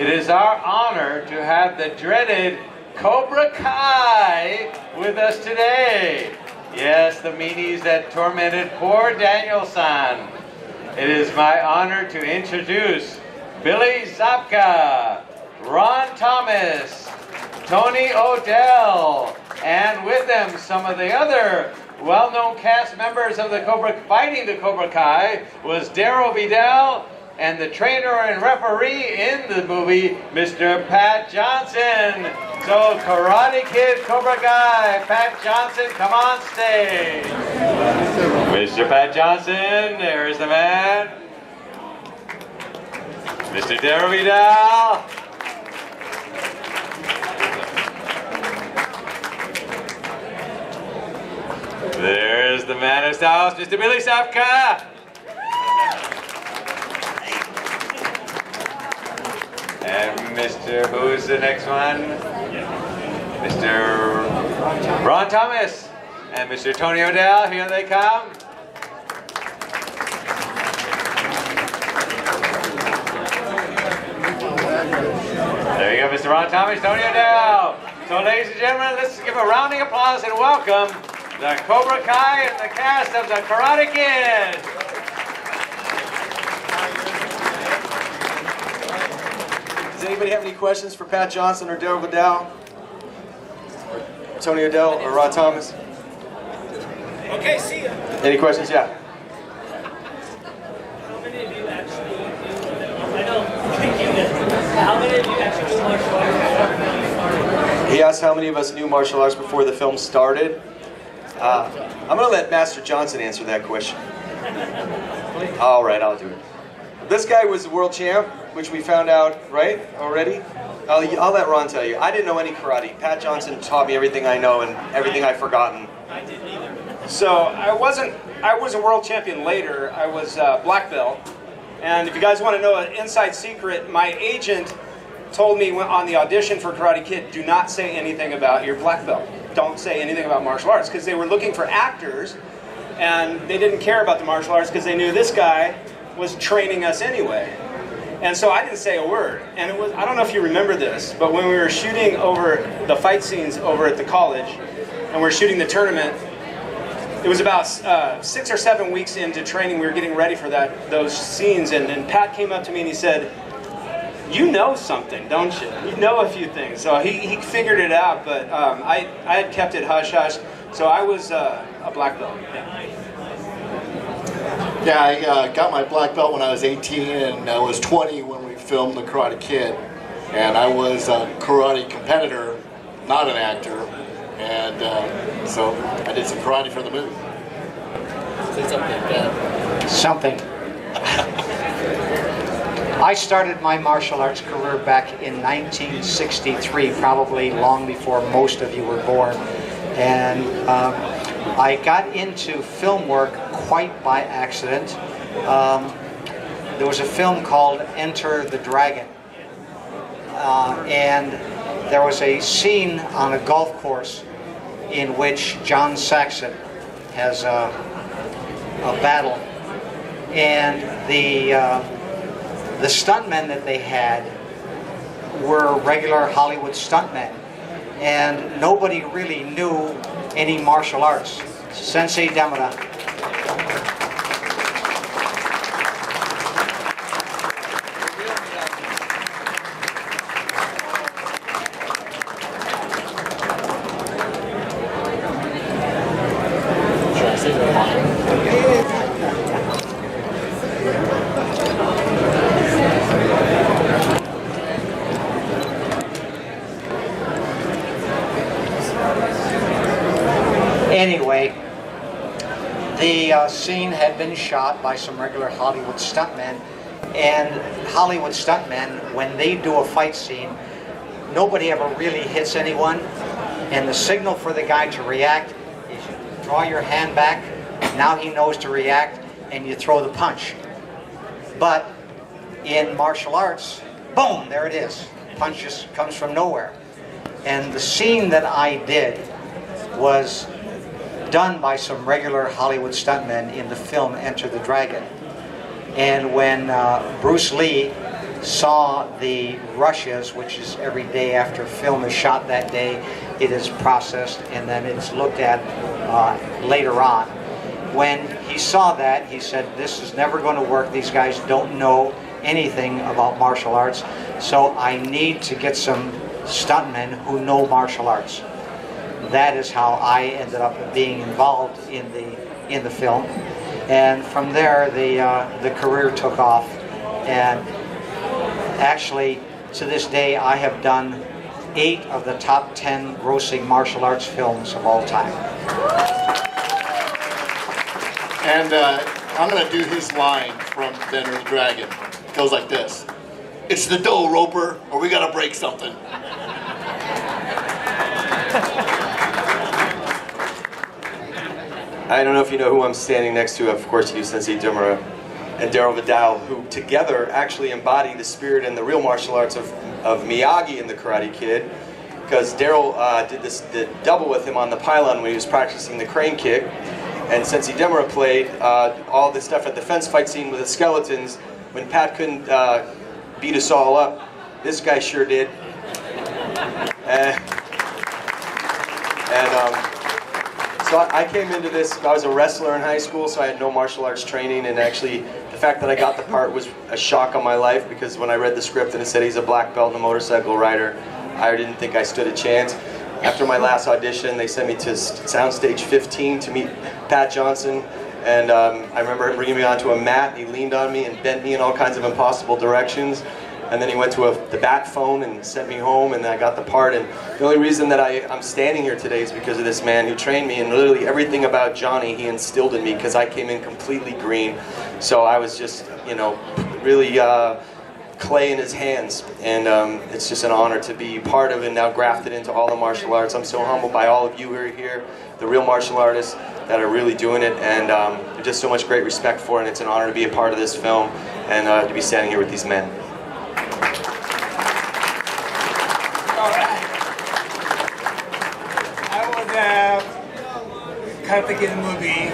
it is our honor to have the dreaded Cobra Kai with us today. Yes, the meanies that tormented poor Daniel-san. It is my honor to introduce Billy Zabka, Ron Thomas, Tony Odell, and with them some of the other well-known cast members of the fighting the Cobra Kai was Daryl Vidal, and the trainer and referee in the movie, Mr. Pat Johnson. So Karate Kid, Cobra Kai, Pat Johnson, come on stage. Mr. Pat Johnson, there's the man. Mr. Daryl Vidal. There's the man of the house, Mr. Billy Zabka. And Mr. Who's the next one? Mr. Ron Thomas and Mr. Tony Odell. Here they come. There you go, Mr. Ron Thomas, Tony Odell. So, ladies and gentlemen, let's give a rounding applause and welcome the Cobra Kai and the cast of the Karate Kid. Does anybody have any questions for Pat Johnson or Daryl Vidal? Or Tony Odell or Rod Thomas? Okay, see ya. Any questions? Yeah. How many of you actually, I know, how many of you actually do martial arts before the film started? He asked how many of us knew martial arts before the film started. I'm going to let Master Johnson answer that question. All right, I'll do it. This guy was the world champ, which we found out, right, already? I'll let Ron tell you. I didn't know any karate. Pat Johnson taught me everything I know and everything I've forgotten. I didn't either. So I was a world champion later. I was black belt. And if you guys want to know an inside secret, my agent told me on the audition for Karate Kid, do not say anything about your black belt. Don't say anything about martial arts, because they were looking for actors and they didn't care about the martial arts because they knew this guy was training us anyway. And so I didn't say a word. And it was, I don't know if you remember this, but when we were shooting over the fight scenes over at the college and we're shooting the tournament, it was about 6 or 7 weeks into training. We were getting ready for those scenes, and Pat came up to me and he said, "You know something, don't you? You know a few things." So he figured it out, but I had kept it hush-hush. So I was a black belt. Yeah, I got my black belt when I was 18, and I was 20 when we filmed The Karate Kid. And I was a karate competitor, not an actor. And so I did some karate for the movie. Say something, Dad. Something. I started my martial arts career back in 1963, probably long before most of you were born. And I got into film work quite by accident. There was a film called Enter the Dragon. And there was a scene on a golf course in which John Saxon has a battle. And the stuntmen that they had were regular Hollywood stuntmen, and nobody really knew any martial arts. Sensei Demura. Anyway, the scene had been shot by some regular Hollywood stuntmen, and Hollywood stuntmen, when they do a fight scene, nobody ever really hits anyone, and the signal for the guy to react is you draw your hand back, now he knows to react, and you throw the punch. But in martial arts, boom, there it is. Punch just comes from nowhere. And the scene that I did was done by some regular Hollywood stuntmen in the film Enter the Dragon. And when Bruce Lee saw the rushes, which is every day after film is shot that day, it is processed and then it's looked at later on. When he saw that, he said, this is never going to work. These guys don't know anything about martial arts, so I need to get some stuntmen who know martial arts. That is how I ended up being involved in the film, and from there the career took off. And actually, to this day, I have done 8 of the top 10 grossing martial arts films of all time. And I'm going to do his line from Enter the Dragon. It goes like this. It's the dough, Roper, or we got to break something. I don't know if you know who I'm standing next to. Of course, you, Sensei Dimura and Daryl Vidal, who together actually embody the spirit and the real martial arts of Miyagi and the Karate Kid. Because Daryl did double with him on the pylon when he was practicing the crane kick. And Sensei Dimura played all this stuff at the fence fight scene with the skeletons. When Pat couldn't beat us all up, this guy sure did. So I came into this, I was a wrestler in high school, so I had no martial arts training, and actually the fact that I got the part was a shock on my life, because when I read the script and it said he's a black belt and a motorcycle rider, I didn't think I stood a chance. After my last audition, they sent me to Soundstage 15 to meet Pat Johnson, and I remember him bringing me onto a mat, and he leaned on me and bent me in all kinds of impossible directions. And then he went to the bat phone and sent me home, and I got the part. And the only reason that I'm standing here today is because of this man who trained me, and literally everything about Johnny he instilled in me, because I came in completely green. So I was just, you know, really clay in his hands. And it's just an honor to be part of and now grafted into all the martial arts. I'm so humbled by all of you who are here, the real martial artists that are really doing it, and just so much great respect for it. And it's an honor to be a part of this film and to be standing here with these men. Karate Kid movie.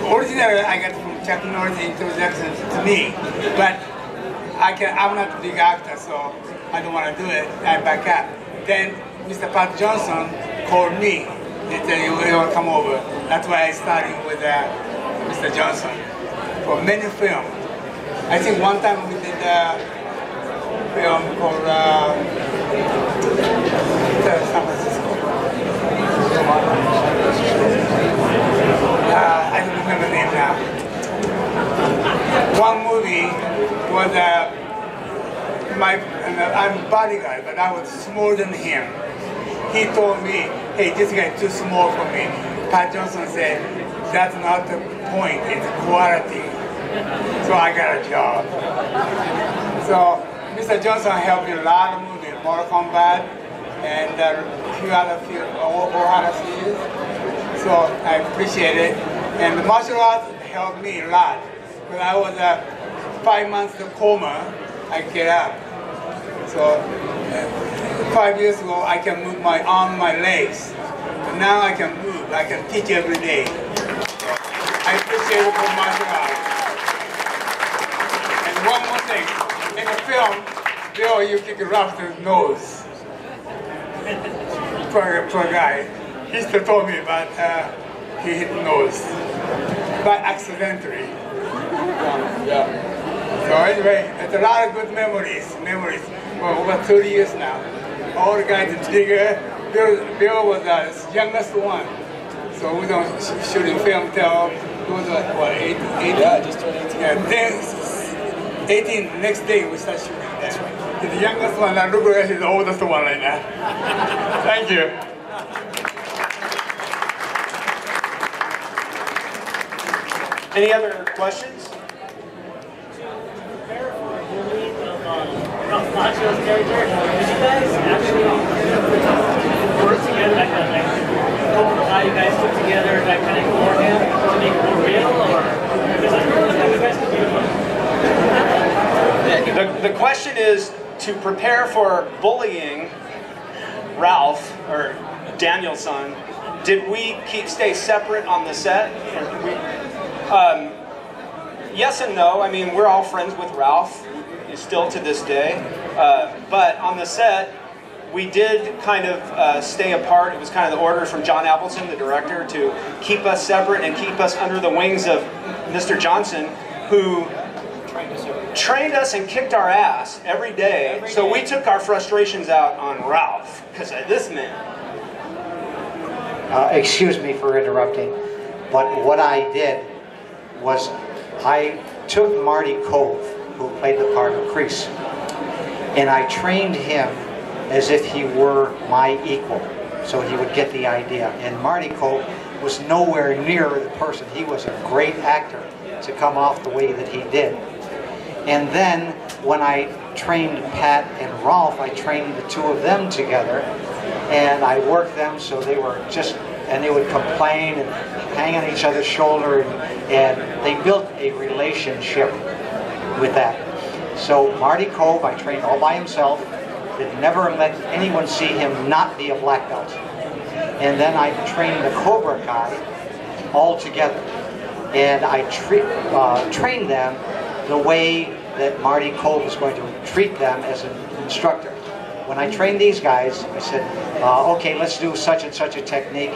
Originally, I got from Chuck Norris introduction to me, but I'm not a big actor, so I don't want to do it. I back up. Then Mr. Pat Johnson called me. He said, "You will come over." That's why I started with Mr. Johnson for many films. I think one time we did a film called San Francisco. I don't remember the name now. One movie was I'm bodyguard, but I was smaller than him. He told me, "Hey, this guy is too small for me." Pat Johnson said, "That's not the point, it's quality." So I got a job. So Mr. Johnson helped me a lot of movies, Mortal Kombat, and a few other series. So I appreciate it. And the martial arts helped me a lot. When I was 5 months in coma, I get up. So 5 years ago, I can move my arm, my legs. But now I can move. I can teach every day. So I appreciate it for martial arts. And one more thing. In the film, Bill, you kick Ralph's nose. Poor guy. He still told me about he hit nose, but accidentally. Yeah. So anyway, it's a lot of good memories for over 30 years now. All the guys are bigger. Bill was the youngest one. So we don't shoot in film till he was what, 18? Yeah, just turned 18. Yeah, then 18, next day we start shooting. That's right. He's the youngest one, and look at he's the oldest one right now. Thank you. Any other questions? To prepare for the lead of Ralph Macchio's character, did you guys actually work together, like Cobra Kai, you guys put together that kind of beforehand to make it more real, or because I really think you guys could do it? The question is, to prepare for bullying Ralph, or Daniel's son, did we stay separate on the set? yes and no. I mean, we're all friends with Ralph, still to this day. But on the set, we did kind of stay apart. It was kind of the order from John Appleton, the director, to keep us separate and keep us under the wings of Mr. Johnson, who trained us and kicked our ass every day. So we took our frustrations out on Ralph, because of this man. Excuse me for interrupting, but what I did was I took Marty Cove, who played the part of Kreese, and I trained him as if he were my equal, so he would get the idea. And Marty Cove was nowhere near the person. He was a great actor to come off the way that he did. And then when I trained Pat and Ralph, I trained the two of them together, and I worked them so they were just, and they would complain and hang on each other's shoulder, and they built a relationship with that. So Marty Cove, I trained all by himself, did never let anyone see him not be a black belt. And then I trained the Cobra Kai all together. And I trained them the way that Marty Cove was going to treat them as an instructor. When I trained these guys, I said, okay, let's do such and such a technique.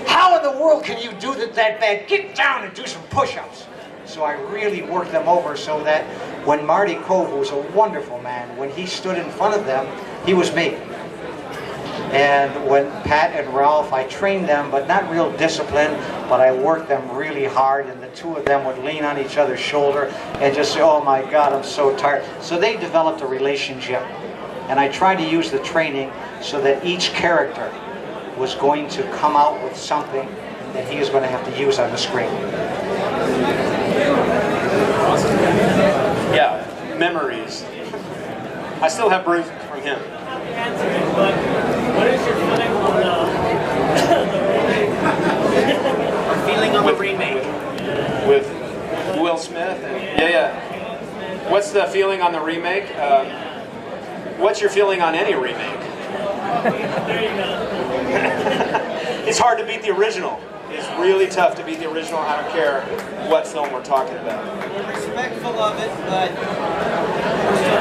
How in the world can you do that bad? Get down and do some push-ups. So I really worked them over so that when Marty Cove, who was a wonderful man, when he stood in front of them, he was me. And when Pat and Ralph, I trained them, but not real disciplined, but I worked them really hard, and the two of them would lean on each other's shoulder and just say, oh my God, I'm so tired. So they developed a relationship. And I tried to use the training so that each character was going to come out with something that he was going to have to use on the screen. Yeah, memories. I still have bruises from him. But what is your feeling on the remake? With Will Smith? And, yeah. What's the feeling on the remake? What's your feeling on any remake? There you go. It's hard to beat the original. It's really tough to beat the original. I don't care what film we're talking about. We're respectful of it, but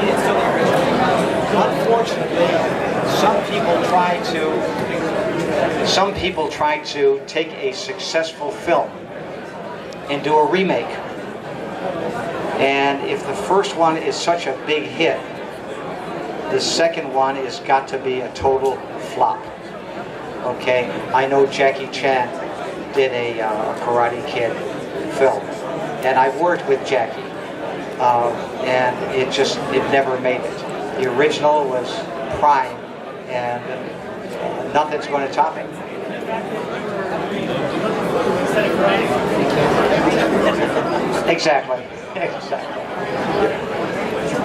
it's still the original. Unfortunately, some people try to take a successful film and do a remake. And if the first one is such a big hit, the second one has got to be a total flop. Okay, I know Jackie Chan did a Karate Kid film, and I've worked with Jackie, and it never made it. The original was prime, and nothing's going to top it. Exactly.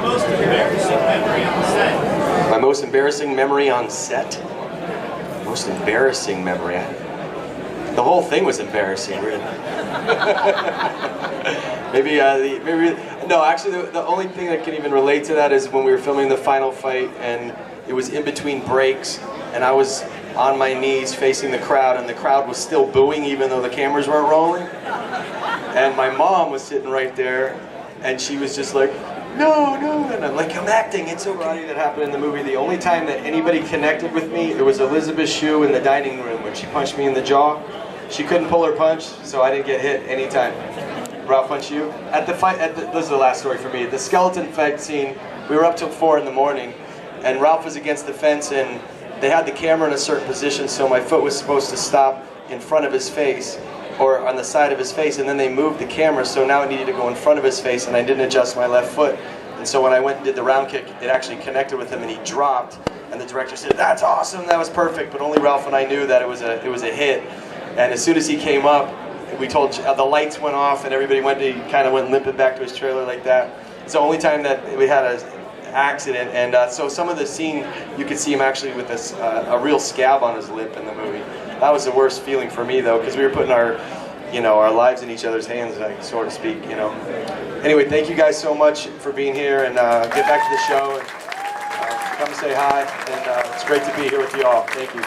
Most embarrassing memory on set. My most embarrassing memory on set? Most embarrassing memory? The whole thing was embarrassing, really. No, actually the only thing that can even relate to that is when we were filming the final fight, and it was in between breaks, and I was on my knees facing the crowd, and the crowd was still booing even though the cameras weren't rolling. And my mom was sitting right there, and she was just like, no, and I'm like, I'm acting, it's okay. That happened in the movie. The only time that anybody connected with me, it was Elizabeth Shue in the dining room when she punched me in the jaw. She couldn't pull her punch, so I didn't get hit anytime. Ralph punched you? This is the last story for me. The skeleton fight scene, we were up till 4 in the morning, and Ralph was against the fence, and they had the camera in a certain position, so my foot was supposed to stop in front of his face, or on the side of his face, and then they moved the camera, so now it needed to go in front of his face, and I didn't adjust my left foot. And so when I went and did the round kick, it actually connected with him, and he dropped, and the director said, that's awesome, that was perfect, but only Ralph and I knew that it was a hit. And as soon as he came up, we told, the lights went off, and everybody he kind of went limping back to his trailer like that. It's the only time that we had an accident, and so some of the scene, you could see him actually with a real scab on his lip in the movie. That was the worst feeling for me, though, because we were putting our lives in each other's hands, so to speak, Anyway, thank you guys so much for being here, and get back to the show, and come and say hi, and it's great to be here with you all. Thank you.